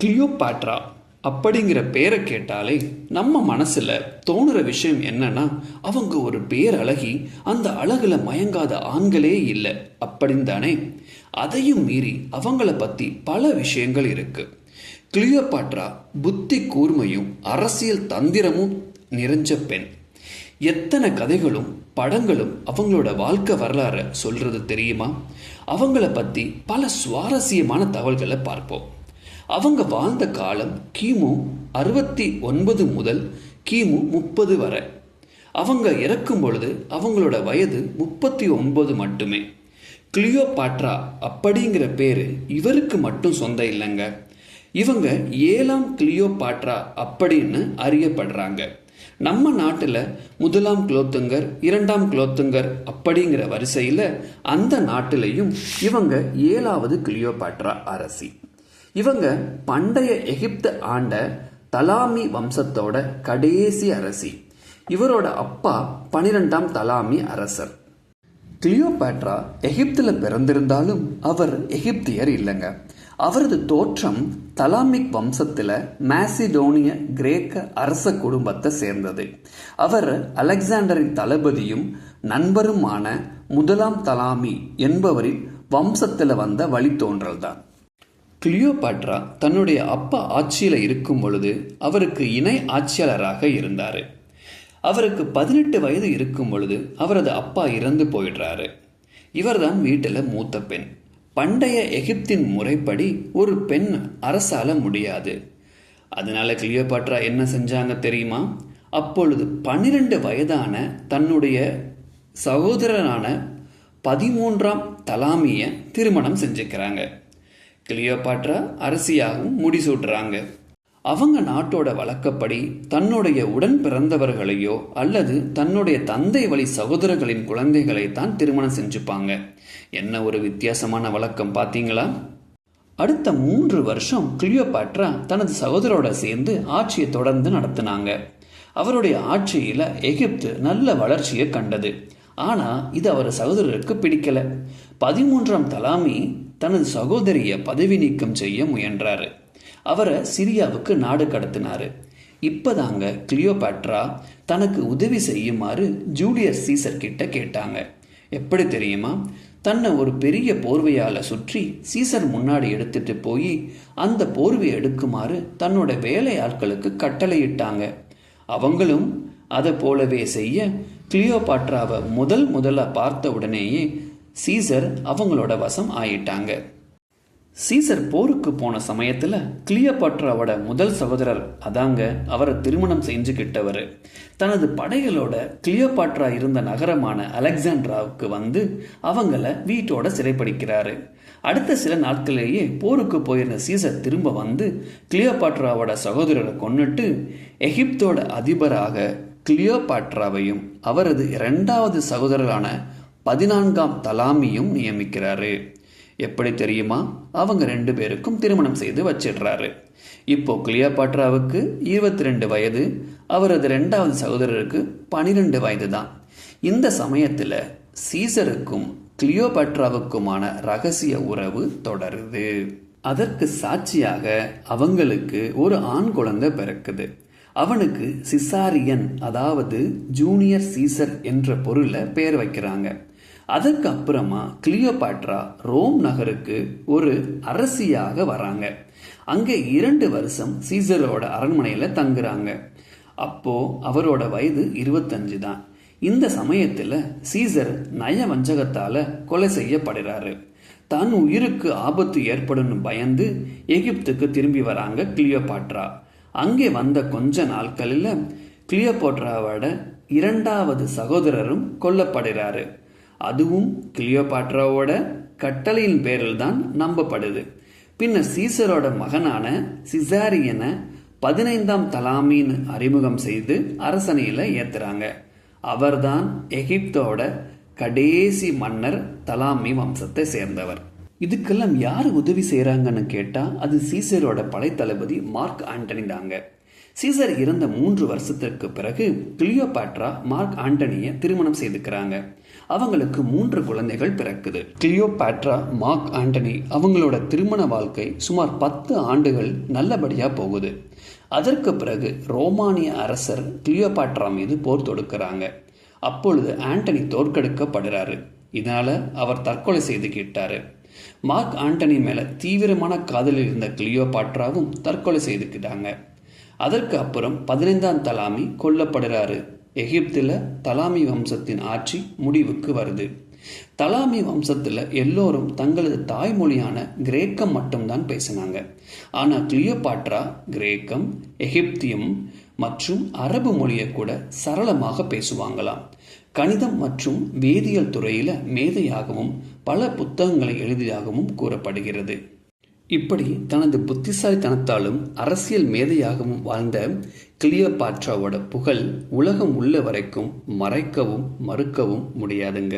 Cleopatra அப்படிங்கிற பேரை கேட்டாலே நம்ம மனசுல தோணுற விஷயம் என்னன்னா, அவங்க ஒரு பேரழகி, அந்த அழகுல மயங்காத ஆண்களே இல்லை அப்படின்னு தானே. அதையும் மீறி அவங்கள பத்தி பல விஷயங்கள் இருக்கு. கிளியோபாட்ரா புத்தி கூர்மையும் அரசியல் தந்திரமும் நிறைஞ்ச பெண். எத்தனை கதைகளும் படங்களும் அவங்களோட வாழ்க்கை வரலாறை சொல்றது தெரியுமா? அவங்கள பத்தி பல சுவாரஸ்யமான தகவல்களை பார்ப்போம். அவங்க வாழ்ந்த காலம் கிமு 69 முதல் கிமு 30 வரை. அவங்க இறக்கும் பொழுது அவங்களோட வயது 39 மட்டுமே. கிளியோபாட்ரா அப்படிங்கிற பேரு இவருக்கு மட்டும் சொந்தம் இல்லைங்க. இவங்க 7ஆம் கிளியோபாட்ரா அப்படின்னு அறியப்படுறாங்க. நம்ம நாட்டில் 1ஆம் குலோத்துங்கர் 2ஆம் குலோத்துங்கர் அப்படிங்கிற வரிசையில் அந்த நாட்டிலையும் இவங்க 7வது கிளியோபாட்ரா அரசி. இவங்க பண்டைய எகிப்து ஆண்ட தலாமி வம்சத்தோட கடைசி அரசி. இவரோட அப்பா 12ஆம் தலாமி அரசர். கிளியோபாட்ரா எகிப்தில் பிறந்திருந்தாலும் அவர் எகிப்தியர் இல்லைங்க. அவரது தோற்றம் தலாமிக் வம்சத்தில் மாசிடோனிய கிரேக்க அரச குடும்பத்தை சேர்ந்தது. அவர் அலெக்சாண்டரின் தளபதியும் நண்பருமான 1ஆம் தலாமி என்பவரின் வம்சத்தில் வந்த வழித்தோன்றல் தான். கிளியோபாட்ரா தன்னுடைய அப்பா ஆட்சியில் இருக்கும் பொழுது அவருக்கு இணை ஆட்சியாளராக இருந்தார். அவருக்கு 18 வயது இருக்கும் பொழுது அவரது அப்பா இறந்து போயிடுறாரு. இவர்தான் வீட்டில் மூத்த பெண். பண்டைய எகிப்தின் முறைப்படி ஒரு பெண் அரசால முடியாது. அதனால கிளியோபாட்ரா என்ன செஞ்சாங்க தெரியுமா? அப்பொழுது 12 வயதான தன்னுடைய சகோதரனான 13ஆம் தலாமியை திருமணம் செஞ்சுக்கிறாங்க. கிளியோபாட்ரா அரசியாகவும் முடிசூட்டுறாங்க. அவங்க நாட்டோட வழக்கப்படி தன்னுடைய உடன் பிறந்தவர்களையோ அல்லது தன்னுடைய தந்தை வழி சகோதரர்களின் குழந்தைகளை தான் திருமணம் செஞ்சுப்பாங்க. என்ன ஒரு வித்தியாசமான வழக்கம் பார்த்தீங்களா? அடுத்த 3 வருஷம் கிளியோபாட்ரா தனது சகோதரோட சேர்ந்து ஆட்சியை தொடர்ந்து நடத்தினாங்க. அவருடைய ஆட்சியில் எகிப்து நல்ல வளர்ச்சியை கண்டது. ஆனால் இது அவர் சகோதரருக்கு பிடிக்கல. 13ஆம் தலாமி தனது சகோதரியை பதவி நீக்கம் செய்ய முயன்றாரு. அவரை சிரியாவுக்கு நாடு கடத்தினாரு. இப்பதாங்க கிளியோபாட்ரா தனக்கு உதவி செய்யுமாறு ஜூலியஸ் சீசர் கிட்ட கேட்டாங்க. எப்படி தெரியுமா? தன்னை ஒரு பெரிய போர்வையால் சுற்றி சீசர் முன்னாடி எடுத்துட்டு போய் அந்த போர்வையை எடுக்குமாறு தன்னோட வேலை ஆட்களுக்கு கட்டளையிட்டாங்க. அவங்களும் அதை போலவே செய்ய கிளியோபாட்ராவை முதல்ல பார்த்த உடனேயே சீசர் அவங்களோட வசம் ஆயிட்டாங்க. சீசர் போருக்கு போன சமயத்தில் கிளியோபாட்ராவோட முதல் சகோதரர் அதாங்க அவரை திருமணம் செஞ்சுக்கிட்டவர் தனது படைகளோட கிளியோபாட்ரா இருந்த நகரமான அலெக்சாண்ட்ராவுக்கு வந்து அவங்கள வீட்டோட சிறைப்பிடிக்கிறாரு. அடுத்த சில நாட்களிலேயே போருக்கு போயிருந்த சீசர் திரும்ப வந்து கிளியோபாட்ராவோட சகோதரரை கொன்னுட்டு எகிப்தோட அதிபராக கிளியோபாட்ராவையும் அவரது 2வது சகோதரரான 14ஆம் தலாமியும் நியமிக்கிறாரு. எப்படி தெரியுமா? அவங்க 2 பேருக்கும் திருமணம் செய்து வச்சிடுறாரு. இப்போ கிளியோபாட்ராவுக்கு 22 வயது, அவரது 2வது சகோதரருக்கு 12 வயது தான். இந்த சமயத்தில் சீசருக்கும் கிளியோபாட்ராவுக்குமான ரகசிய உறவு தொடருது. அதற்கு சாட்சியாக அவங்களுக்கு ஒரு ஆண் குழந்தை பிறக்குது. அவனுக்கு சிசாரியன், அதாவது ஜூனியர் சீசர் என்ற பொருளை பெயர் வைக்கிறாங்க. அதற்கு அப்புறமா கிளியோபாட்ரா ரோம் நகருக்கு ஒரு அரசியாக வராங்க. அங்கே 2 வருஷம் சீசரோட அரண்மனையில் தங்குறாங்க. அப்போ அவரோட வயது 25 தான். இந்த சமயத்தில் சீசர் நயவஞ்சகத்தால் கொலை செய்யப்படுறாரு. தன் உயிருக்கு ஆபத்து ஏற்படும் பயந்து எகிப்துக்கு திரும்பி வராங்க கிளியோபாட்ரா. அங்கே வந்த கொஞ்ச நாட்களில் கிளியோபாட்ராவோட 2வது சகோதரரும் கொல்லப்படுறாரு. அதுவும் கிளியோபாட்ராவோட கட்டளையின் பேரில் தான் நம்பப்படுது. பின்னர் சீசரோட மகனான சிசாரியனை 15ஆம் தலாமின்னு அறிமுகம் செய்து அரசனையில் ஏத்துறாங்க. அவர்தான் எகிப்தோட கடைசி மன்னர் தலாமி வம்சத்தை சேர்ந்தவர். இதுக்கெல்லாம் யார் உதவி செய்கிறாங்கன்னு கேட்டால் அது சீசரோட படைத்தளபதி மார்க் ஆண்டனி தாங்க. சீசர் இறந்த 3 வருஷத்திற்கு பிறகு கிளியோபாட்ரா மார்க் ஆண்டனியை திருமணம் செய்துக்கிறாங்க. அவங்களுக்கு 3 குழந்தைகள் பிறக்குது. கிளியோபாட்ரா, மார்க் ஆண்டனி அவங்களோட திருமண வாழ்க்கை சுமார் 10 ஆண்டுகள் நல்லபடியாக போகுது. அதற்கு பிறகு ரோமானிய அரசர் கிளியோபாட்ரா மீது போர் தொடுக்கிறாங்க. அப்பொழுது ஆண்டனி தோற்கடிக்கப்படுறாரு. இதனால அவர் தற்கொலை செய்துக்கிட்டாரு. மார்க் ஆண்டனி மேல தீவிரமான காதலில் இருந்த கிளியோபாட்ராவும் தற்கொலை செய்துக்கிட்டாங்க. அதற்கு அப்புறம் 15ஆம் தலாமி கொல்லப்படுறாரு. எகிப்தில் தலாமி வம்சத்தின் ஆட்சி முடிவுக்கு வருது. தலாமி வம்சத்தில் எல்லோரும் தங்களது தாய்மொழியான கிரேக்கம் மட்டும்தான் பேசினாங்க. ஆனால் கிளியோபாட்ரா கிரேக்கம், எகிப்தியம் மற்றும் அரபு மொழியை கூட சரளமாக பேசுவாங்களாம். கணிதம் மற்றும் வேதியியல் துறையில் மேதையாகவும் பல புத்தகங்களை எழுதியதாகவும் கூறப்படுகிறது. இப்படி தனது புத்திசாலித்தனத்தாலும் அரசியல் மேதையாகவும் வாழ்ந்த கிளியோபாட்ராவோட புகழ் உலகம் உள்ள வரைக்கும் மறைக்கவும் மறுக்கவும் முடியாதுங்க.